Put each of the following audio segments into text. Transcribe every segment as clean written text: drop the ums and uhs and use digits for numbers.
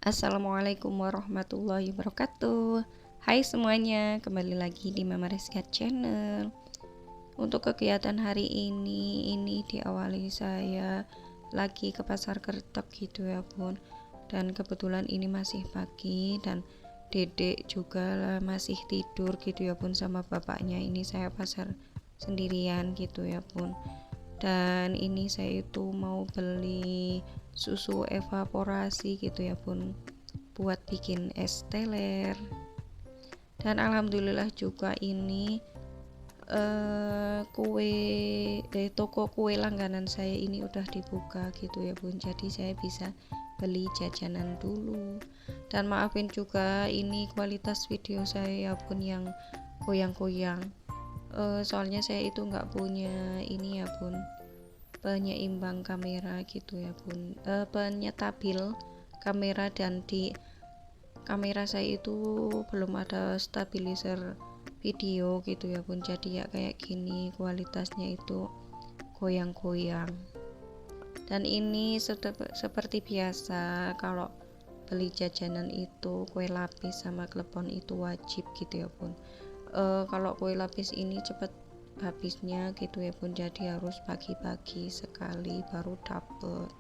Assalamualaikum warahmatullahi wabarakatuh. Hai semuanya, kembali lagi di Mama Rizka Channel. Untuk kegiatan hari ini diawali saya lagi ke pasar Kertek gitu ya bun. Dan kebetulan ini masih pagi dan dedek juga masih tidur gitu ya bun sama bapaknya. Ini saya pasar sendirian gitu ya bun. Dan ini saya itu mau beli susu evaporasi gitu ya bun, buat bikin es teler. Dan alhamdulillah juga ini toko kue langganan saya ini udah dibuka gitu ya bun, jadi saya bisa beli jajanan dulu. Dan maafin juga ini kualitas video saya ya bun yang goyang-goyang, soalnya saya itu nggak punya ini ya bun, penyeimbang kamera gitu ya bun, penyetabil kamera, dan di kamera saya itu belum ada stabilizer video gitu ya bun, jadi ya kayak gini kualitasnya itu goyang-goyang. Dan ini seperti biasa kalau beli jajanan itu kue lapis sama klepon itu wajib gitu ya bun. Kalau kue lapis ini cepet habisnya gitu ya bun, jadi harus pagi-pagi sekali baru dapet.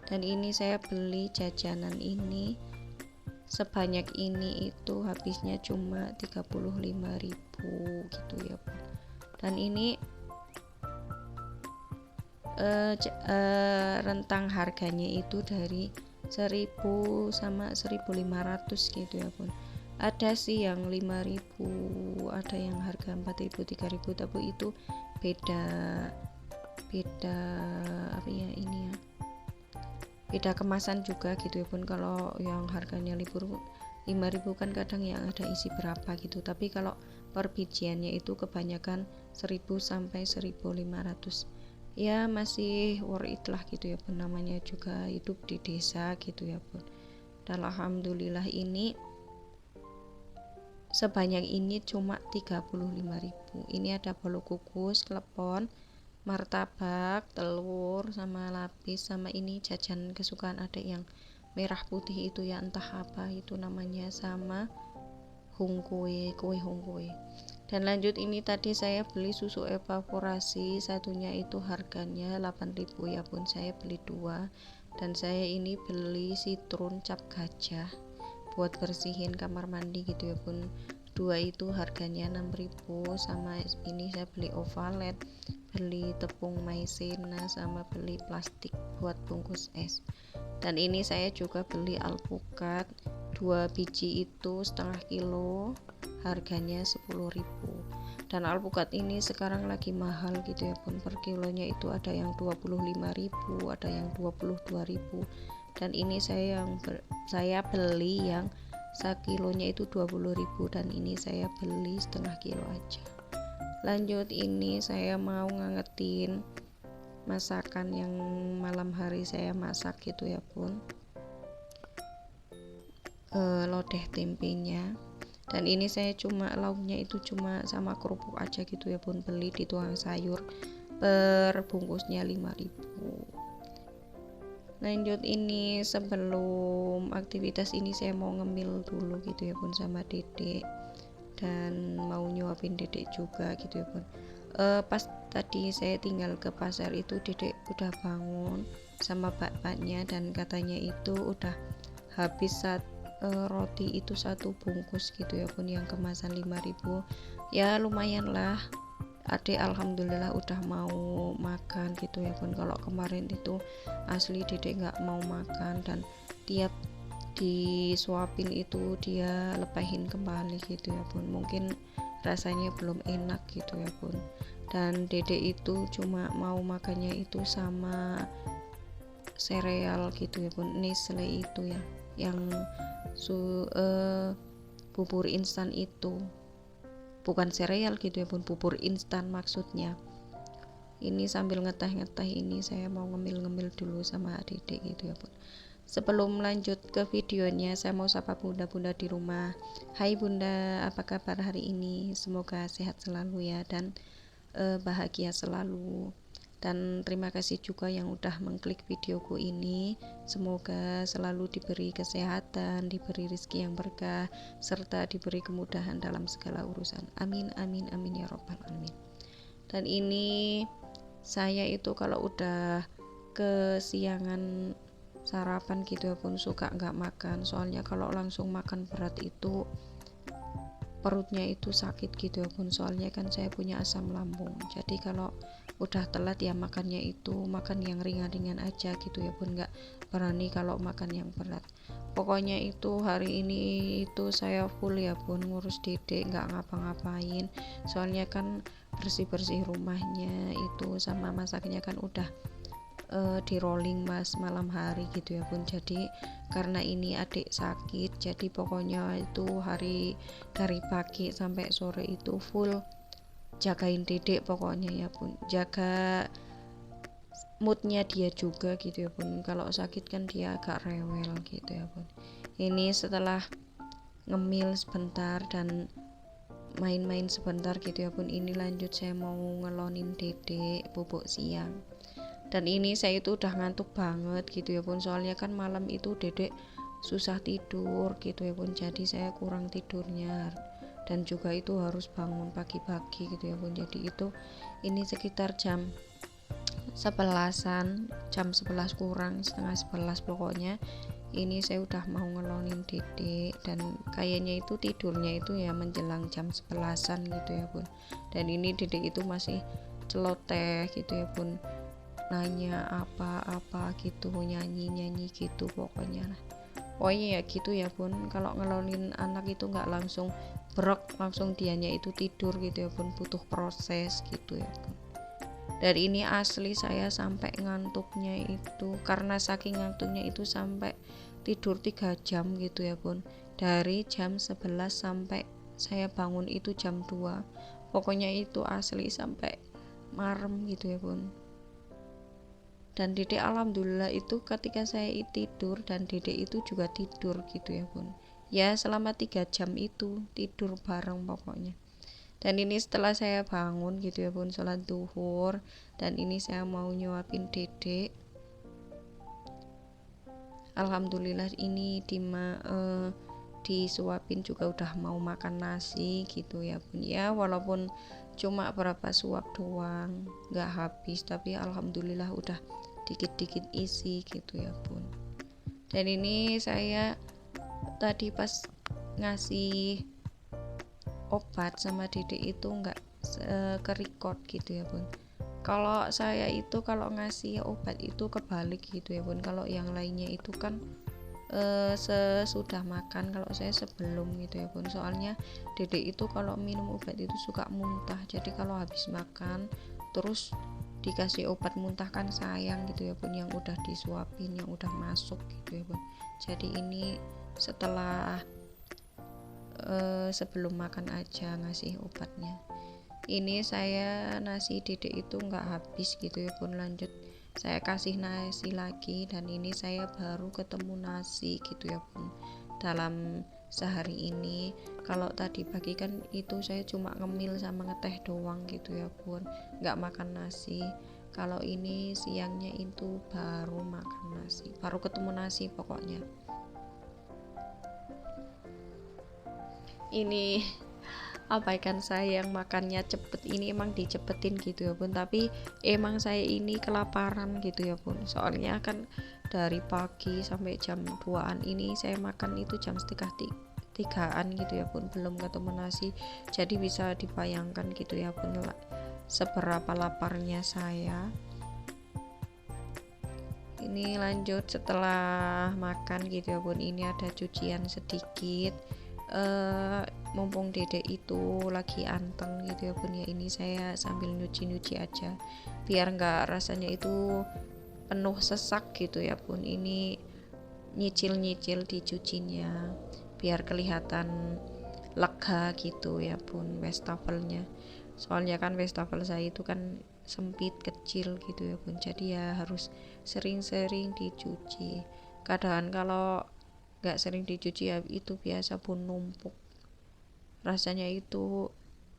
Dan ini saya beli jajanan ini sebanyak ini itu habisnya cuma 35.000 gitu ya bun. Dan ini rentang harganya itu dari 1000 sama 1500 gitu ya bun. Ada sih yang 5000, ada yang harga 4000, 3000, tapi itu beda apa ya, ini ya, beda kemasan juga gitu ya bun. Kalau yang harganya 5000 kan kadang yang ada isi berapa gitu, tapi kalau per bijiannya itu kebanyakan 1000 sampai 1500, ya masih worth it lah gitu ya bun, namanya juga hidup di desa gitu ya bun. Dan alhamdulillah ini sebanyak ini cuma 35.000. Ini ada bolu kukus, klepon, martabak, telur, sama lapis, sama ini jajan kesukaan adek yang merah putih itu ya, entah apa itu namanya, sama kue hongkue. Dan lanjut, ini tadi saya beli susu evaporasi, satunya itu harganya 8.000 ya bun, saya beli dua. Dan saya ini beli citron cap gajah buat bersihin kamar mandi gitu ya bun, dua itu harganya 6.000. Sama ini saya beli ovalet, beli tepung maizena, sama beli plastik buat bungkus es. Dan ini saya juga beli alpukat 2 biji itu setengah kilo, harganya 10.000. Dan alpukat ini sekarang lagi mahal gitu ya bun, per kilonya itu ada yang 25.000, ada yang 22.000. Dan ini saya beli yang sekilonya itu 20.000, dan ini saya beli setengah kilo aja. Lanjut, ini saya mau ngangetin masakan yang malam hari saya masak gitu ya bun, lodeh tempenya. Dan ini saya cuma lauknya itu cuma sama kerupuk aja gitu ya bun, beli di tukang sayur, per bungkusnya 5.000. Lanjut, ini sebelum aktivitas ini saya mau ngemil dulu gitu ya bun sama dedek, dan mau nyuapin dedek juga gitu ya bun. Pas tadi saya tinggal ke pasar itu dedek udah bangun sama bapaknya, dan katanya itu udah habis roti itu satu bungkus gitu ya bun, yang kemasan 5.000. Ya lumayan lah, adek alhamdulillah udah mau makan gitu ya bun. Kalau kemarin itu asli dedek nggak mau makan, dan tiap disuapin itu dia lepahin kembali gitu ya bun, mungkin rasanya belum enak gitu ya bun. Dan dedek itu cuma mau makannya itu sama sereal gitu ya bun, Nestle itu ya, yang bubur instan itu, bukan sereal gitu ya bun, bubur instan maksudnya. Ini sambil ngeteh-ngeteh ini saya mau ngemil-ngemil dulu sama dedek gitu ya bun. Sebelum lanjut ke videonya, saya mau sapa bunda-bunda di rumah. Hai bunda, apa kabar hari ini? Semoga sehat selalu ya, dan bahagia selalu. Dan terima kasih juga yang udah mengklik videoku ini. Semoga selalu diberi kesehatan, diberi rezeki yang berkah, serta diberi kemudahan dalam segala urusan. Amin, amin, amin ya robbal alamin. Dan ini saya itu kalau udah kesiangan sarapan gitu ya pun suka nggak makan, soalnya kalau langsung makan berat itu perutnya itu sakit gitu ya pun, soalnya kan saya punya asam lambung. Jadi kalau udah telat ya makannya itu makan yang ringan-ringan aja gitu ya pun, nggak berani kalau makan yang berat. Pokoknya itu hari ini itu saya full ya pun ngurus dedek, nggak ngapa-ngapain, soalnya kan bersih-bersih rumahnya itu sama masaknya kan udah di rolling mas malam hari gitu ya pun. Jadi karena ini adik sakit, jadi pokoknya itu hari dari pagi sampai sore itu full jagain dedek pokoknya ya pun, jaga moodnya dia juga gitu ya pun. Kalau sakit kan dia agak rewel gitu ya pun. Ini setelah ngemil sebentar dan main-main sebentar gitu ya pun, ini lanjut saya mau ngelonin dedek bubuk siang. Dan ini saya itu udah ngantuk banget gitu ya pun, soalnya kan malam itu dedek susah tidur gitu ya pun, jadi saya kurang tidurnya dan juga itu harus bangun pagi-pagi gitu ya pun. Jadi itu ini sekitar jam 11-an, jam 11 kurang setengah 11 pokoknya. Ini saya udah mau ngelonin dedek dan kayaknya itu tidurnya itu ya menjelang jam 11-an gitu ya pun. Dan ini dedek itu masih celoteh gitu ya pun, nanya apa-apa gitu, nyanyi-nyanyi gitu pokoknya lah. Pokoknya ya gitu ya pun, kalau ngelonin anak itu nggak langsung brok langsung dianya itu tidur gitu ya pun, butuh proses gitu ya pun. Dari ini asli saya sampai ngantuknya itu, karena saking ngantuknya itu sampai tidur 3 jam gitu ya pun, dari jam 11 sampai saya bangun itu jam 2. Pokoknya itu asli sampai marem gitu ya pun. Dan dedek alhamdulillah itu ketika saya tidur dan dedek itu juga tidur gitu ya pun, ya selama 3 jam itu tidur bareng pokoknya. Dan ini setelah saya bangun gitu ya pun, sholat duhur, dan ini saya mau nyuapin dedek. Alhamdulillah ini disuapin juga udah mau makan nasi gitu ya pun, ya walaupun cuma berapa suap doang nggak habis, tapi alhamdulillah udah dikit-dikit isi gitu ya pun. Dan ini saya tadi pas ngasih obat sama dedek itu nggak ke record gitu ya pun. Kalau saya itu kalau ngasih obat itu kebalik gitu ya pun, kalau yang lainnya itu kan sesudah makan, kalau saya sebelum gitu ya pun, soalnya dedek itu kalau minum obat itu suka muntah, jadi kalau habis makan terus dikasih obat muntah kan sayang gitu ya pun, yang udah disuapin yang udah masuk gitu ya pun. Jadi ini setelah sebelum makan aja ngasih obatnya. Ini saya nasi dedek itu nggak habis gitu ya pun, lanjut saya kasih nasi lagi, dan ini saya baru ketemu nasi gitu ya pun dalam sehari ini. Kalau tadi pagi kan itu saya cuma ngemil sama ngeteh doang gitu ya pun, nggak makan nasi. Kalau ini siangnya itu baru makan nasi, baru ketemu nasi pokoknya. Ini abaikan saya yang makannya cepet, ini emang dicepetin gitu ya pun, tapi emang saya ini kelaparan gitu ya pun, soalnya kan dari pagi sampai jam 2an ini saya makan itu jam setengah tigaan gitu ya pun, belum ketemu nasi. Jadi bisa dibayangkan gitu ya pun seberapa laparnya saya. Ini lanjut setelah makan gitu ya pun, ini ada cucian sedikit. Mumpung dedek itu lagi anteng gitu ya pun, ya ini saya sambil nyuci-nyuci aja biar nggak rasanya itu penuh sesak gitu ya pun. Ini nyicil-nyicil dicucinya biar kelihatan lega gitu ya pun wastafelnya, soalnya kan wastafel saya itu kan sempit kecil gitu ya pun, jadi ya harus sering-sering dicuci. Kadang kalau nggak sering dicuci ya itu biasa pun numpuk, rasanya itu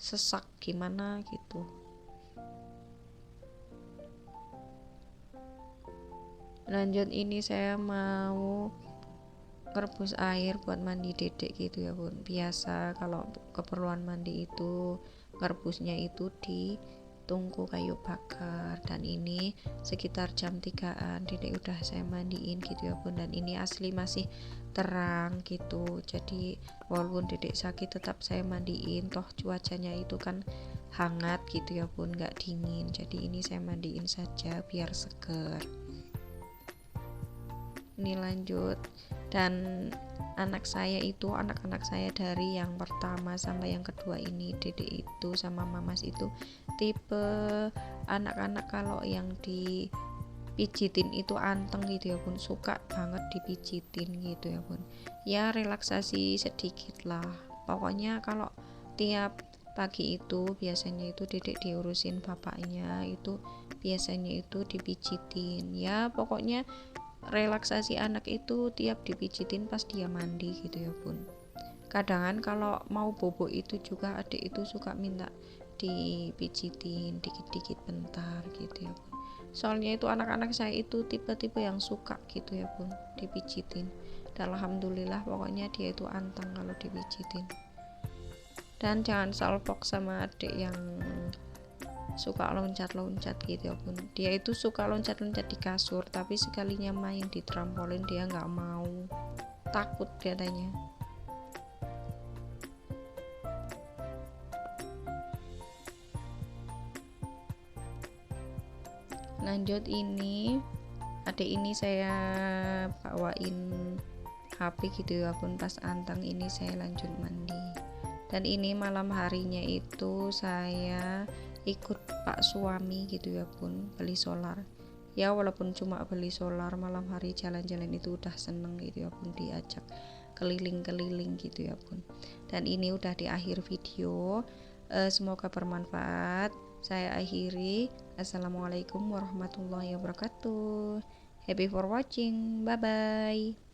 sesak gimana gitu. Lanjut, ini saya mau ngerebus air buat mandi dedek gitu ya bun. Biasa kalau keperluan mandi itu ngerebusnya itu di tungku kayu bakar, dan ini sekitar jam 3-an dedek udah saya mandiin gitu ya bun. Dan ini asli masih terang gitu, jadi walaupun dedek sakit tetap saya mandiin, toh cuacanya itu kan hangat gitu ya bun, nggak dingin, jadi ini saya mandiin saja biar seger. Ini lanjut, dan anak-anak saya dari yang pertama sampai yang kedua ini, dedek itu sama mamas itu tipe anak-anak kalau yang dipijitin itu anteng gitu ya bun, suka banget dipijitin gitu ya bun. Ya relaksasi sedikit lah pokoknya. Kalau tiap pagi itu biasanya itu dedek diurusin bapaknya, itu biasanya itu dipijitin. Ya pokoknya relaksasi anak itu tiap dipijitin pas dia mandi gitu ya bun. Kadang kalau mau bobo itu juga adik itu suka minta dipijitin dikit-dikit bentar gitu ya bun. Soalnya itu anak-anak saya itu tipe-tipe yang suka gitu ya bun dipijitin, dan alhamdulillah pokoknya dia itu anteng kalau dipijitin. Dan jangan salpok sama adik yang suka loncat-loncat gitu ya bun. Dia itu suka loncat-loncat di kasur, tapi sekalinya main di trampolin dia nggak mau, takut katanya. Lanjut, ini adik ini saya bawain HP gitu ya bun pas anteng, ini saya lanjut mandi. Dan ini malam harinya itu saya ikut pak suami gitu ya bun beli solar. Ya walaupun cuma beli solar, malam hari jalan-jalan itu udah seneng gitu ya bun, diajak keliling-keliling gitu ya bun. Dan ini udah di akhir video, semoga bermanfaat. Saya akhiri, assalamualaikum warahmatullahi wabarakatuh. Happy for watching, bye bye.